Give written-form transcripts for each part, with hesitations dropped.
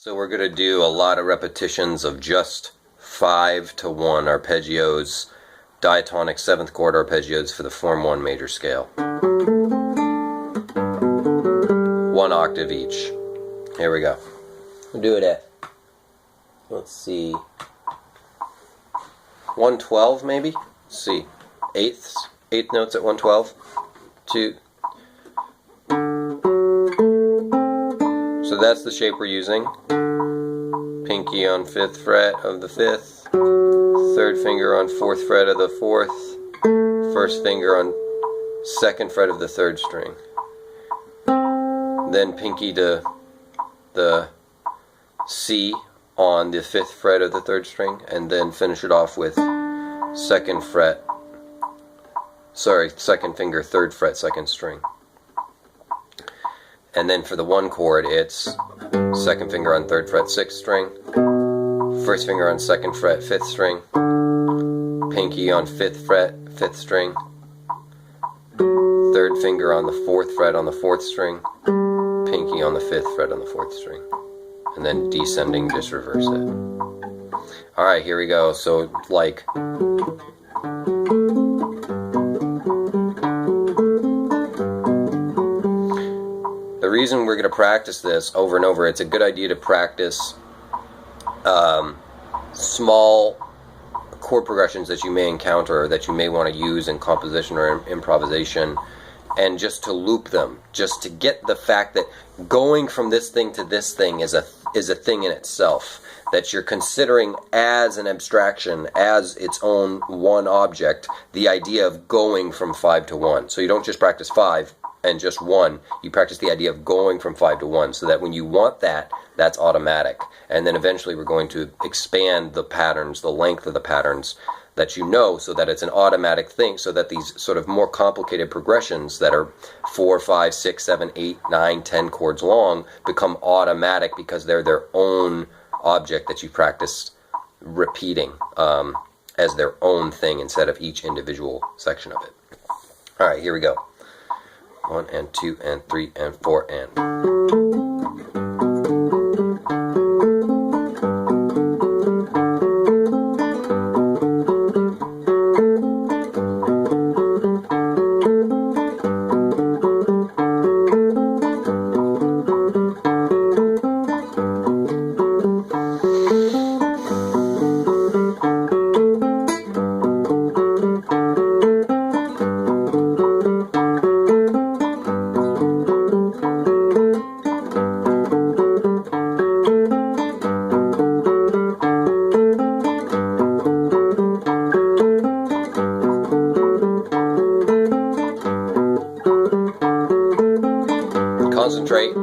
So we're going to do a lot of repetitions of just 5-to-1 arpeggios, diatonic 7th chord arpeggios for the Form 1 major scale. 1 octave each. Here we go. We'll do it at, let's see, 112 maybe? Let's see, eighth notes at 112. 2. So that's the shape we're using. Pinky on 5th fret of the 5th, 3rd finger on 4th fret of the 4th, 1st finger on 2nd fret of the 3rd string. Then pinky to the C on the 5th fret of the 3rd string, and then finish it off with 2nd finger, 3rd fret, 2nd string. And then for the 1 chord, it's 2nd finger on 3rd fret, 6th string, 1st finger on 2nd fret, 5th string, pinky on 5th fret, 5th string, 3rd finger on the 4th fret on the 4th string, pinky on the 5th fret on the 4th string, and then descending, just reverse it. Alright, here we go. So, like, the reason we're going to practice this over and over, it's a good idea to practice small chord progressions that you may encounter, that you may want to use in composition or improvisation, and just to loop them, just to get the fact that going from this thing to this thing is a thing in itself, that you're considering as an abstraction, as its own one object, the idea of going from 5 to 1. So you don't just practice 5 and just 1, you practice the idea of going from 5 to 1, so that when you want that, that's automatic. And then eventually we're going to expand the patterns, the length of the patterns that you know, so that it's an automatic thing, so that these sort of more complicated progressions that are 4, 5, 6, 7, 8, 9, 10 chords long become automatic because they're their own object that you practice repeating as their own thing instead of each individual section of it. Alright, here we go. 1 and 2 and 3 and 4 and... Concentrate.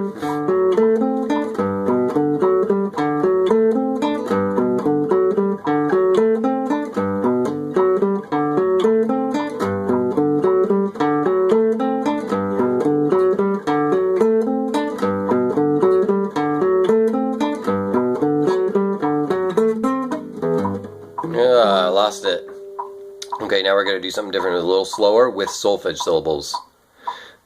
I lost it. Okay, now we're going to do something different, a little slower with solfege syllables.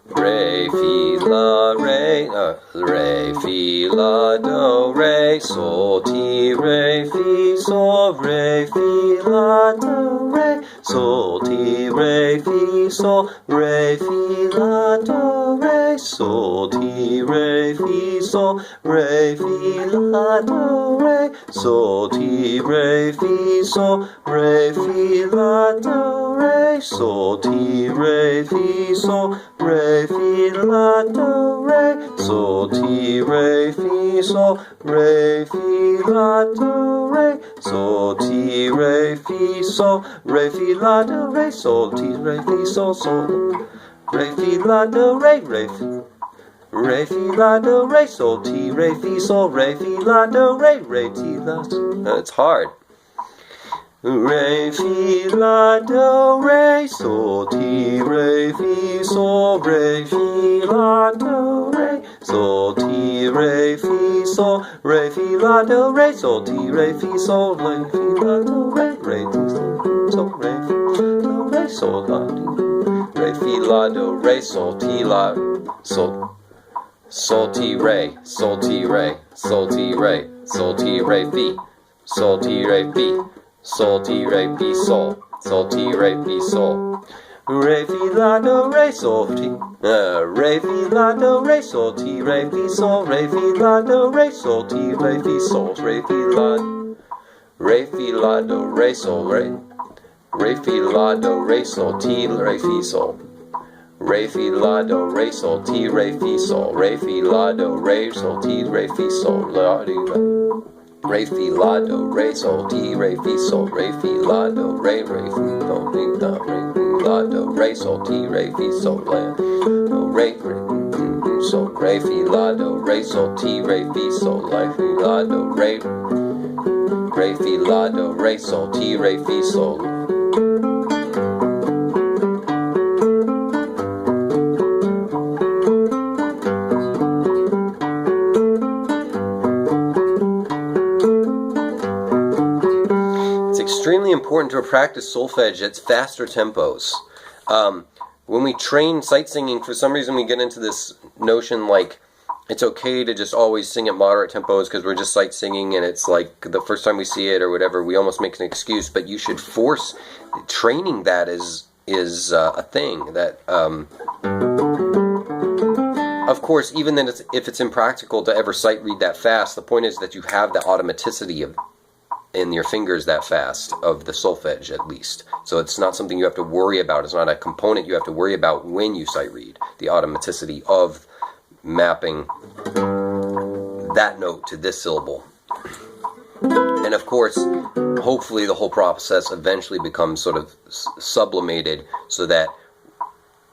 Re, fi, la, re, re, fi, la, do, re, sol, ti, re, fi, sol, re, fi, la, do, re, sol, ti, re, fi, sol, re, fi, la, do, re, sol, ti, re, fi, sol, re, fi, la, do, re, sol, ti, re, fi, sol, re, fi, la, do, re, sol, ti, re, fi, sol, re, fi, la, do, re, sol, ti, re, fi, sol, re, fi, la, do, re, sol, ti, re, fi, sol, re, fi, la, do, re, sol, ti, re, fi, sol, sol, re, fi, la, do, re, re, fi, re, fi, la, do, re, sol, ti, re, fi, sol, re, fi, la, do, re, re, ti, la. It's hard. Re, fi, la, do, re, sol, ti, re, fi, sol, re, fi, la, do, re, sol, ti, re, fi, sol, re, fi, la, do, re, sol, ti, re, fi, sol, re, fi, la, do, re, re, ti, sol, re, fi, do, re, sol, la, re, fi, la, do, re, sol, ti, la, sol, sol, ti, re, sol, ti, re, sol, ti, re, sol, ti, re, fi, sol, ti, re, fi, sol, ti, re, fi, sol, sol, ti, re, fi, sol. Re, fi, la, do, re, sol, ti, re, fi, la, do, re, sol, ti, re, fi, sol, re, fi, la, do, re, sol, ti, re, fi, sol, re, fi, la, do, re, sol, re, fi, la, do, re, sol, ti, re, fi, sol. Re, fi, la, do, re, sol, ti, re, fi, sol. Re, fi, la, do, re, sol, ti, re, fi, sol. La, di, la. Re, fi, la, do, re, sol, ti, re, fi, sol. Re, fi, la, do, re, fi, sol, di, la. Re, fi, la, do, re, sol, ti, re, fi, sol. La, do, re, sol. Re, fi, la, do, re, sol, ti, re, fi, sol. La, fi, la, do, re, fi, la, do, re, sol, ti, re, fi, sol. Extremely important to practice solfege at faster tempos. When we train sight singing, for some reason we get into this notion like it's okay to just always sing at moderate tempos because we're just sight singing and it's like the first time we see it or whatever, we almost make an excuse, but you should force training. That is a thing that of course, even then if it's impractical to ever sight read that fast, the point is that you have the automaticity of in your fingers that fast of the solfege at least. So it's not something you have to worry about. It's not a component you have to worry about when you sight read. The automaticity of mapping that note to this syllable. And of course, hopefully the whole process eventually becomes sort of sublimated so that,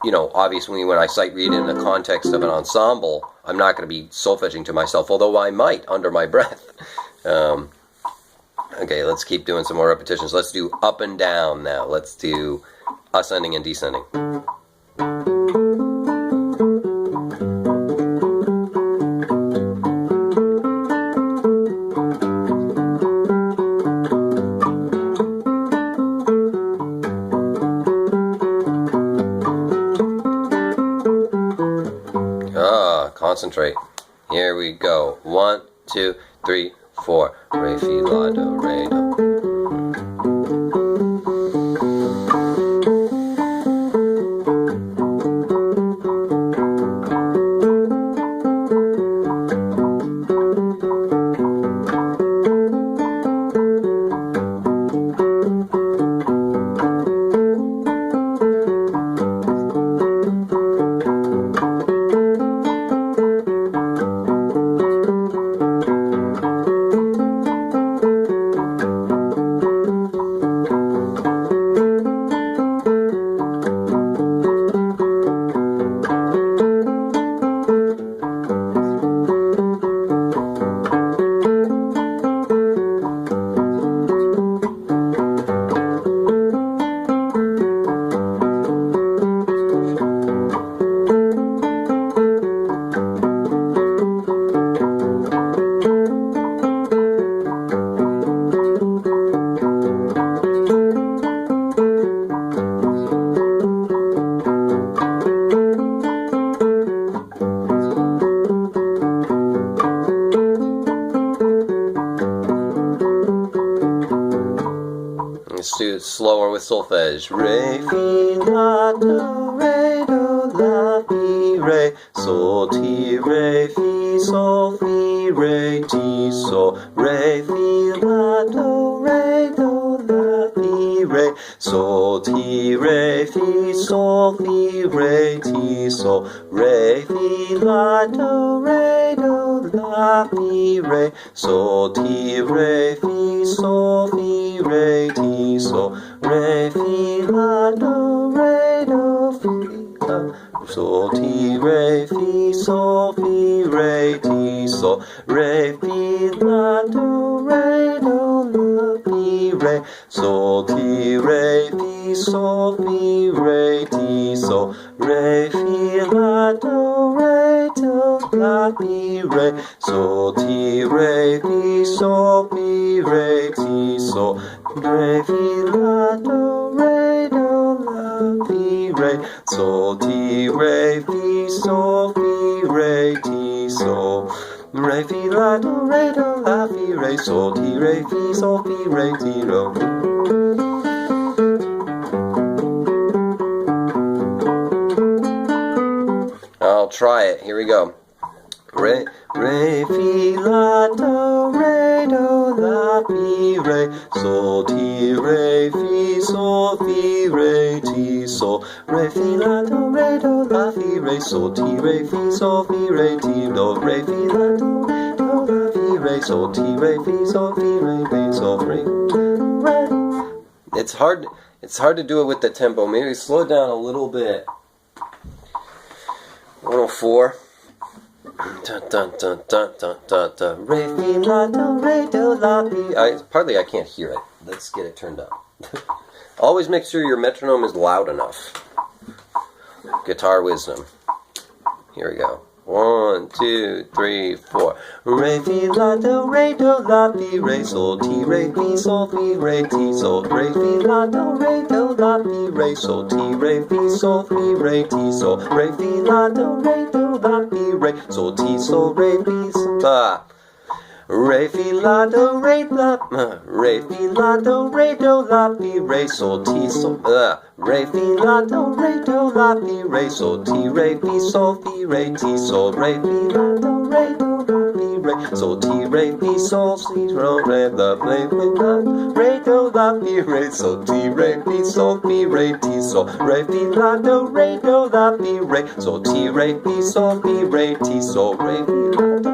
you know, obviously when I sight read in the context of an ensemble, I'm not going to be solfeging to myself, although I might under my breath. Okay, let's keep doing some more repetitions. Let's do up and down now. Let's do ascending and descending. Concentrate. Here we go. 1, 2, 3, 4. Re, fi, la, do, re, do. Let's do it slower with solfege. Re, fi, la, do, re, do, la, mi, re, sol, ti, re, fi, sol, fi, re, ti, sol, re, fi, la, do, re, do, la, mi, re, sol, ti, re, fi, sol, fi, re, ti, sol, re, fi, la, do, re, do, la, mi, re, sol, ti, re, fi, sol, fi, re, ti, sol, re, fi, la, do, re, do, fi, la, sol, ti, re, fi, sol, fi, re, ti, sol, re, fi, la, do, re, do, la, mi, re, sol, ti, re, fi, sol, fi, re, ti, sol, re, fi, la, do, re, do, la, mi, re, sol, ti, re, fi, sol, fi, re, ti, sol, re, fi, la, do, re, do, la, mi, re, sol, ti, re, fi, sol, fi, re, ti, Re, fi, la, do, la, fi, re, sol, ti, re, fi, sol, fi, re, ti, do. I'll try it. Here we go. Re, fi, la, do, la, fi, re, sol, ti, re, fi, sol, fi, re, ti, sol. Re, fi, la, do, la, fi, re, sol, ti, re, fi, sol, fi, re, ti, do. Re, fi, la, do, la, fi, re, sol, ti, re, fi, sol, fi, re, sol, re. It's hard to do it with the tempo. Maybe slow it down a little bit. 104. Dun, dun, dun, dun, dun, dun, dun. Re, fi, la, do, la, fi. Partly I can't hear it. Let's get it turned up. Always make sure your metronome is loud enough. Guitar wisdom. Here we go. 1, 2, 3, 4. Re, fi, la, do, la, fi, re, sol, ti, re, fi, sol, fi, re, ti, sol. Re, fi, la, do, la, fi, re, sol, ti, re, fi, sol, fi, re, ti, sol. Re, fi, la, do, la, fi, re, sol, ti, sol, re, fi, sol. Re, fi, la, do, la, re, fi, la, do, la, fi, re, sol, ti, sol. Re, fi, la, do, la, fi, re, sol, ti, re, fi, sol, fi, re, ti, sol. Re, fi, la, do, la, fi, re, sol, ti, re, fi, sol, si, re, la, re, do, la, fi, re, sol, ti, re, fi, sol, fi, re, ti, sol. Re, fi, la, do, la, fi, re, sol, ti, re, fi, sol, fi, re, ti, sol. Re, fi, la, do,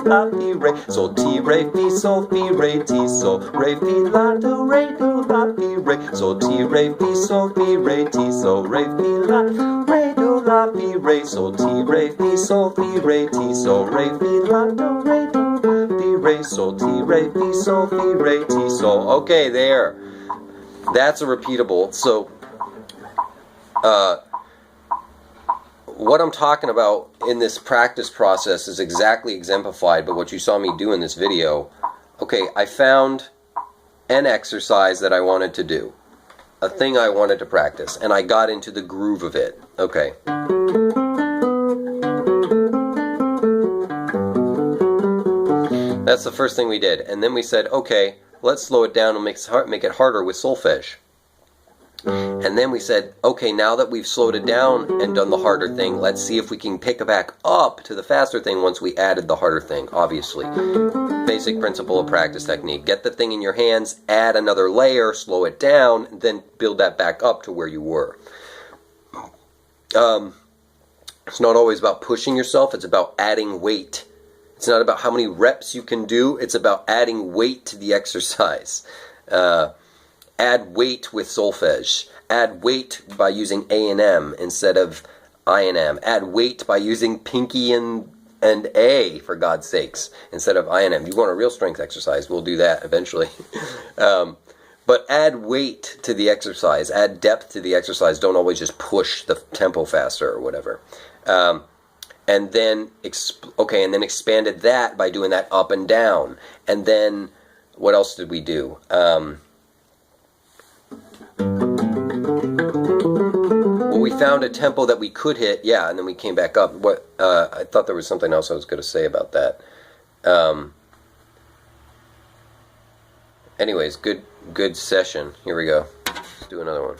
la, fi, re, sol, ti, re, fi, sol, fi, re, ti, sol. Re, fi, la, do, la, fi, re, sol, ti, re, fi, sol, fi, re, ti, sol. Re, fi, la, do, la, fi, re, sol, ti, re, fi, sol, fi, re, ti, sol. Re, fi, la, do, fi, re, sol, ti, re, fi, sol, fi, re, ti, sol. Okay, there. That's a repeatable. So, what I'm talking about in this practice process is exactly exemplified by what you saw me do in this video. Okay, I found an exercise that I wanted to do, a thing I wanted to practice, and I got into the groove of it. Okay. That's the first thing we did. And then we said, okay, let's slow it down and make it harder with solfege. And then we said, okay, now that we've slowed it down and done the harder thing, let's see if we can pick it back up to the faster thing once we added the harder thing, obviously. Basic principle of practice technique. Get the thing in your hands, add another layer, slow it down, then build that back up to where you were. It's not always about pushing yourself, it's about adding weight. It's not about how many reps you can do, it's about adding weight to the exercise. Add weight with solfege. Add weight by using A and M instead of I and M. Add weight by using pinky and A, for God's sakes, instead of I and M. You want a real strength exercise, we'll do that eventually. But add weight to the exercise. Add depth to the exercise. Don't always just push the tempo faster or whatever. And then, and then expanded that by doing that up and down. And then, what else did we do? Well, we found a tempo that we could hit, yeah, and then we came back up. I thought there was something else I was going to say about that. Anyways, good session. Here we go. Let's do another one.